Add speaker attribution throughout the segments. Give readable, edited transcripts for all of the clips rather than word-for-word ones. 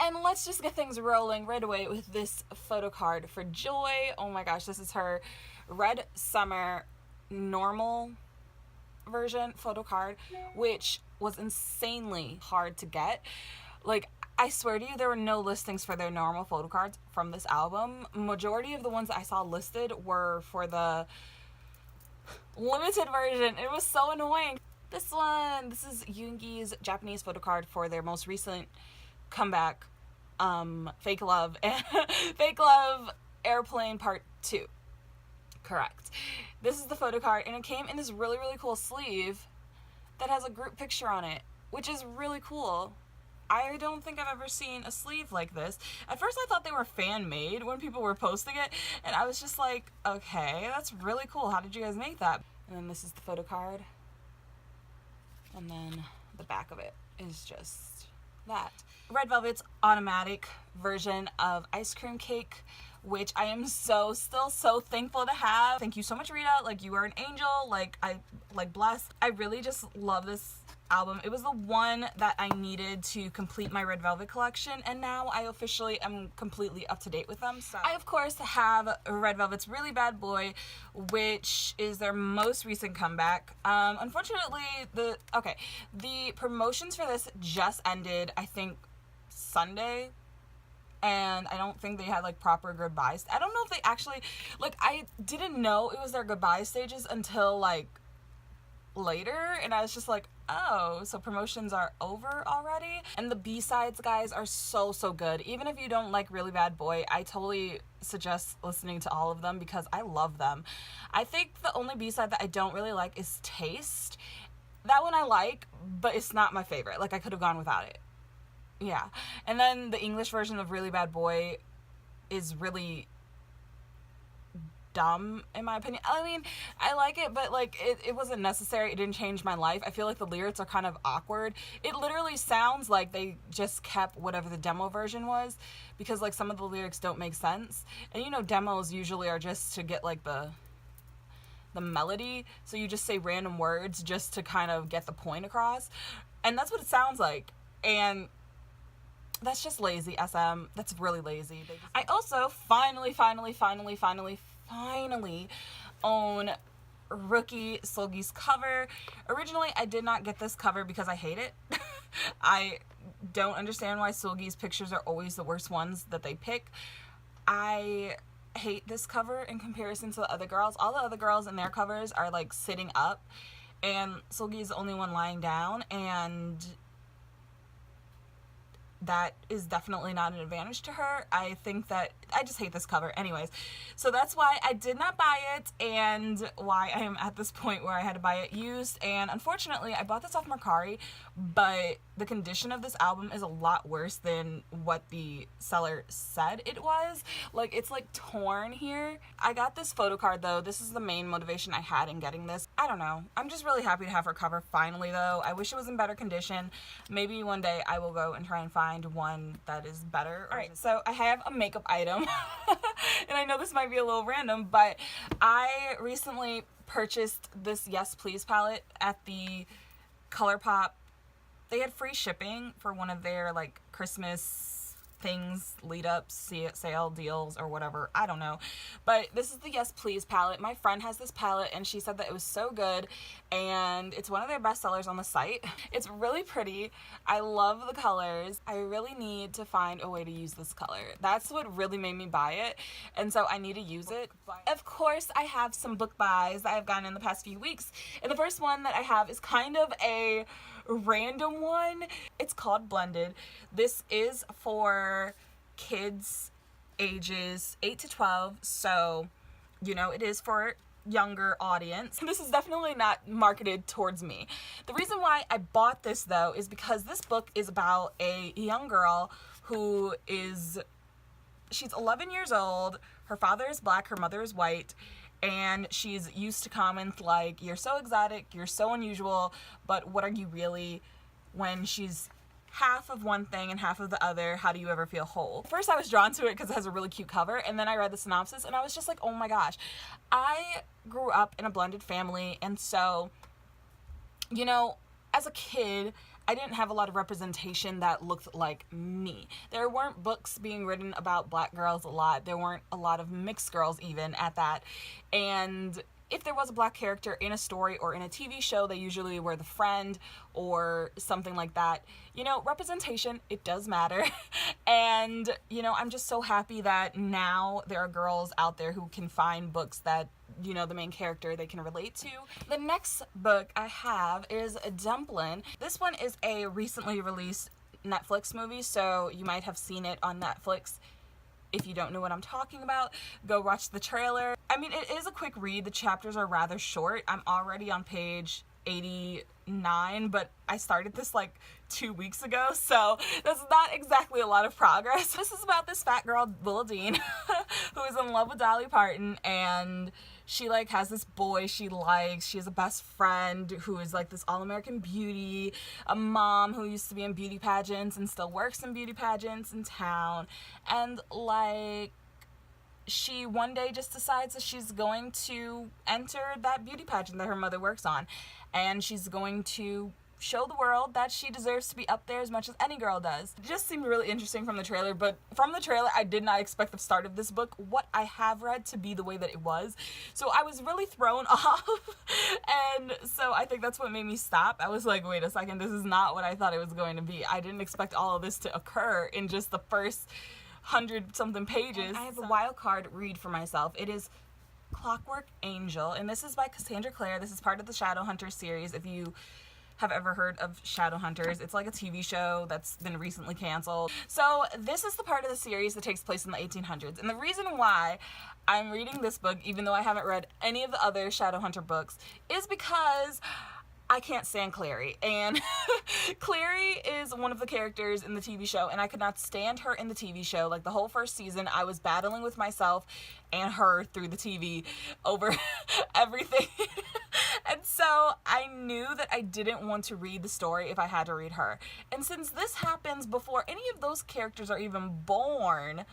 Speaker 1: And let's just get things rolling right away with this photo card for Joy. Oh my gosh, this is her Red Summer normal version photo card, which was insanely hard to get. Like, I swear to you, there were no listings for their normal photo cards from this album. Majority of the ones that I saw listed were for the limited version. It was so annoying. This is Yoongi's Japanese photo card for their most recent comeback, Fake Love and Fake Love Airplane Part 2. Correct. This is the photo card, and it came in this really, really cool sleeve that has a group picture on it, which is really cool. I don't think I've ever seen a sleeve like this. At first I thought they were fan-made when people were posting it, and I was just like, okay, that's really cool. How did you guys make that? And then this is the photo card. And then the back of it is just that. Red Velvet's automatic version of Ice Cream Cake, which I am still so thankful to have. Thank you so much, Rita. Like, you are an angel. Like, I blessed. I really just love this album. It was the one that I needed to complete my Red Velvet collection, and now I officially am completely up to date with them. So I of course have Red Velvet's Really Bad Boy, which is their most recent comeback. Unfortunately, the promotions for this just ended, I think, Sunday, and I don't think they had like proper goodbyes. I don't know if they actually, like, I didn't know it was their goodbye stages until like later, and I was just like, oh, so promotions are over already. And the B-sides, guys, are so good. Even if you don't like Really Bad Boy, I totally suggest listening to all of them because I love them. I think the only B-side that I don't really like is Taste. That one I like, but it's not my favorite. Like, I could have gone without it. Yeah. And then the English version of Really Bad Boy is really dumb, in my opinion. I mean, I like it, but like it wasn't necessary. It didn't change my life. I feel like the lyrics are kind of awkward. It literally sounds like they just kept whatever the demo version was, because like some of the lyrics don't make sense. And you know, demos usually are just to get like the melody, so you just say random words just to kind of get the point across, and that's what it sounds like. And that's just lazy, SM. That's really lazy. I also finally own Rookie Seulgi's cover. Originally, I did not get this cover because I hate it. I don't understand why Seulgi's pictures are always the worst ones that they pick. I hate this cover in comparison to the other girls. All the other girls in their covers are like sitting up, and Seulgi is the only one lying down, and that is definitely not an advantage to her. I think that I just hate this cover anyways. So that's why I did not buy it, and why I am at this point where I had to buy it used. And unfortunately, I bought this off Mercari, but the condition of this album is a lot worse than what the seller said it was. Like, it's like torn here. I got this photo card though. This is the main motivation I had in getting this. I don't know. I'm just really happy to have her cover finally though. I wish it was in better condition. Maybe one day I will go and try and find one that is better. Alright, so I have a makeup item. And I know this might be a little random, but I recently purchased this Yes Please palette at the ColourPop. They had free shipping for one of their like Christmas things, lead up sale deals or whatever, I don't know. But this is the Yes Please palette. My friend has this palette and she said that it was so good, and it's one of their best sellers on the site. It's really pretty. I love the colors. I really need to find a way to use this color. That's what really made me buy it, and so I need to use it. Of course, I have some book buys that I've gotten in the past few weeks, and the first one that I have is kind of a random one. It's called Blended. This is for kids ages 8 to 12, so you know, it is for younger audience. This is definitely not marketed towards me. The reason why I bought this though is because this book is about a young girl who she's 11 years old, her father is black, her mother is white, and she's used to comments like, "You're so exotic, you're so unusual, but what are you really?" When she's half of one thing and half of the other, how do you ever feel whole? First I was drawn to it because it has a really cute cover, and then I read the synopsis and I was just like, oh my gosh. I grew up in a blended family, and so, you know, as a kid, I didn't have a lot of representation that looked like me. There weren't books being written about black girls a lot. There weren't a lot of mixed girls even at that. And if there was a black character in a story or in a TV show, they usually were the friend or something like that. You know, representation, it does matter. And, you know, I'm just so happy that now there are girls out there who can find books that, you know, the main character they can relate to. The next book I have is Dumplin'. This one is a recently released Netflix movie, so you might have seen it on Netflix. If you don't know what I'm talking about, go watch the trailer. I mean, it is a quick read. The chapters are rather short. I'm already on page 89, but I started this like 2 weeks ago, so that's not exactly a lot of progress. This is about this fat girl, Willa Dean, who is in love with Dolly Parton, and she like has this boy she likes. She has a best friend who is like this all-American beauty, a mom who used to be in beauty pageants and still works in beauty pageants in town, and like she one day just decides that she's going to enter that beauty pageant that her mother works on, and she's going to show the world that she deserves to be up there as much as any girl does. It just seemed really interesting from the trailer, but from the trailer I did not expect the start of this book, what I have read, to be the way that it was. So I was really thrown off, and so I think that's what made me stop. I was like, wait a second, this is not what I thought it was going to be. I didn't expect all of this to occur in just the first 100-something pages. And I have a wild card read for myself. It is Clockwork Angel, and this is by Cassandra Clare. This is part of the Shadowhunters series. If you have ever heard of Shadowhunters, it's like a TV show that's been recently canceled. So this is the part of the series that takes place in the 1800s. And the reason why I'm reading this book, even though I haven't read any of the other Shadowhunter books, is because I can't stand Clary, and Clary is one of the characters in the TV show, and I could not stand her in the TV show. Like the whole first season, I was battling with myself and her through the TV over everything. And so I knew that I didn't want to read the story if I had to read her. And since this happens before any of those characters are even born,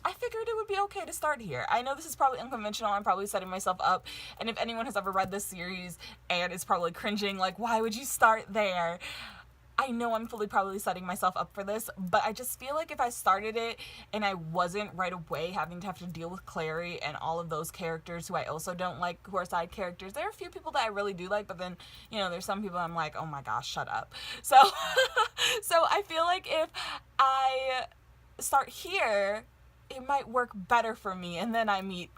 Speaker 1: I figured it would be okay to start here. I know this is probably unconventional. I'm probably setting myself up. And if anyone has ever read this series and is probably cringing, like, why would you start there? I know I'm fully probably setting myself up for this, but I just feel like if I started it and I wasn't right away having to have to deal with Clary and all of those characters who I also don't like, who are side characters. There are a few people that I really do like, but then, you know, there's some people I'm like, oh my gosh, shut up. So, so I feel like if I start here, it might work better for me, and then I meet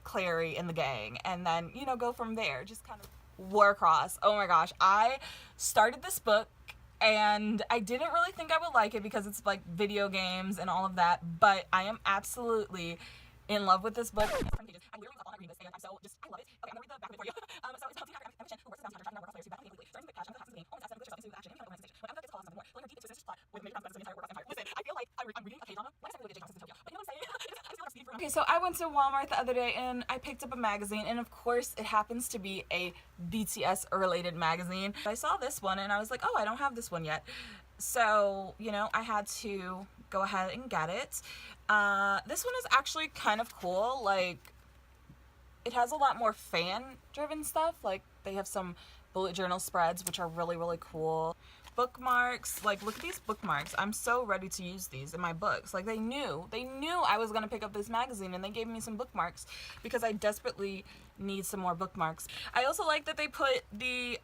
Speaker 1: Clary and the gang, and then, you know, go from there. Just kind of Warcross. Oh my gosh, I started this book and I didn't really think I would like it because it's like video games and all of that, but I am absolutely in love with this book. I'm literally up all night reading this, and I'm so just, I love it. Okay, I'm gonna read the back of it for you. So it's about two academic who works as a driving roller players who battle weekly, starting the passion of the game, only to glitch yourself into action and action. When I'm gets called something more, pulling her deep into this plot with major consequences of the entire Warcross empire. Listen, I feel like I'm reading a K-drama when I started J-Drama Utopia, but you know what I'm saying? I feel like speed for. Okay, so I went to Walmart the other day and I picked up a magazine, and of course it happens to be a BTS related magazine. I saw this one and I was like, oh, I don't have this one yet. So, you know, I had to go ahead and get it. This one is actually kind of cool. Like, it has a lot more fan-driven stuff. Like, they have some bullet journal spreads, which are really, really cool. Bookmarks. Like, look at these bookmarks. I'm so ready to use these in my books. Like, they knew I was going to pick up this magazine, and they gave me some bookmarks because I desperately need some more bookmarks. I also like that they put the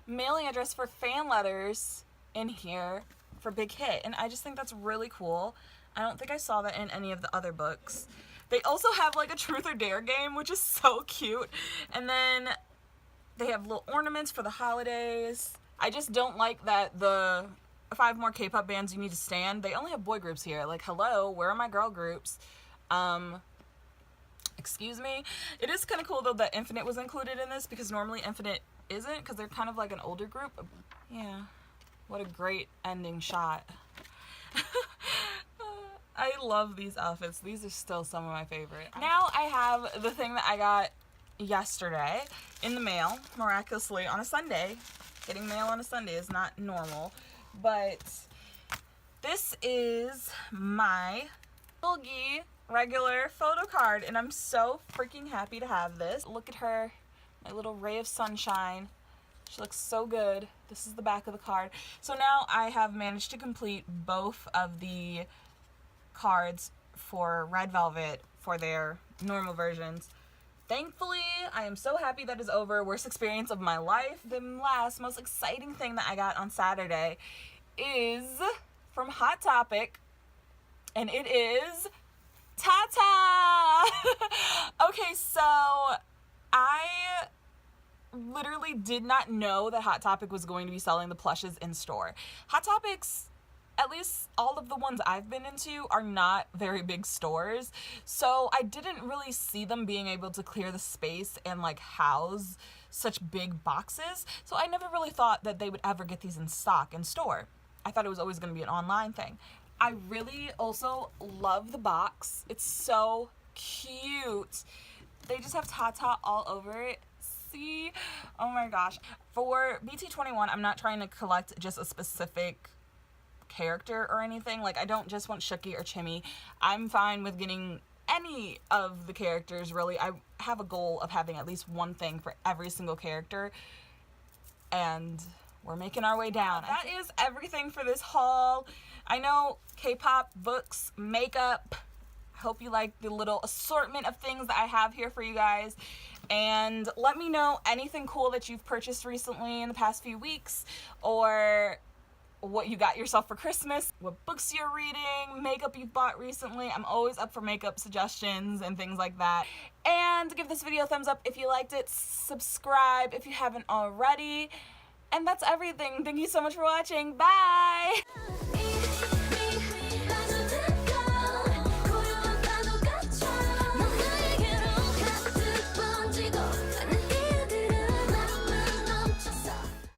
Speaker 1: mailing address for fan letters in here for Big Hit, and I just think that's really cool. I don't think I saw that in any of the other books. They also have like a truth or dare game, which is so cute, and then they have little ornaments for the holidays. I just don't like that the 5 more K-pop bands you need to stand, they only have boy groups here. Like, hello, where are my girl groups? Excuse me. It is kind of cool though that Infinite was included in this, because normally Infinite isn't, because they're kind of like an older group. Yeah. What a great ending shot. I love these outfits. These are still some of my favorite. Now I have the thing that I got yesterday in the mail, miraculously, on a Sunday. Getting mail on a Sunday is not normal. But this is my Bulgy regular photo card, and I'm so freaking happy to have this. Look at her, my little ray of sunshine. She looks so good. This is the back of the card. So now I have managed to complete both of the cards for Red Velvet for their normal versions. Thankfully, I am so happy that is over. Worst experience of my life. The last, most exciting thing that I got on Saturday is from Hot Topic, and it is Tata! Okay, so I literally did not know that Hot Topic was going to be selling the plushes in store. Hot Topics, at least all of the ones I've been into, are not very big stores, so I didn't really see them being able to clear the space and like house such big boxes, so I never really thought that they would ever get these in stock in store. I thought it was always going to be an online thing. I really also love the box. It's so cute. They just have Tata all over it. See? Oh my gosh. For BT21, I'm not trying to collect just a specific character or anything. Like, I don't just want Shuki or Chimmy. I'm fine with getting any of the characters, really. I have a goal of having at least one thing for every single character, and we're making our way down. That is everything for this haul. I know K-pop, books, makeup. I hope you like the little assortment of things that I have here for you guys. And let me know anything cool that you've purchased recently in the past few weeks, or what you got yourself for Christmas, what books you're reading, makeup you've bought recently. I'm always up for makeup suggestions and things like that. And give this video a thumbs up if you liked it. Subscribe if you haven't already. And that's everything. Thank you so much for watching. Bye!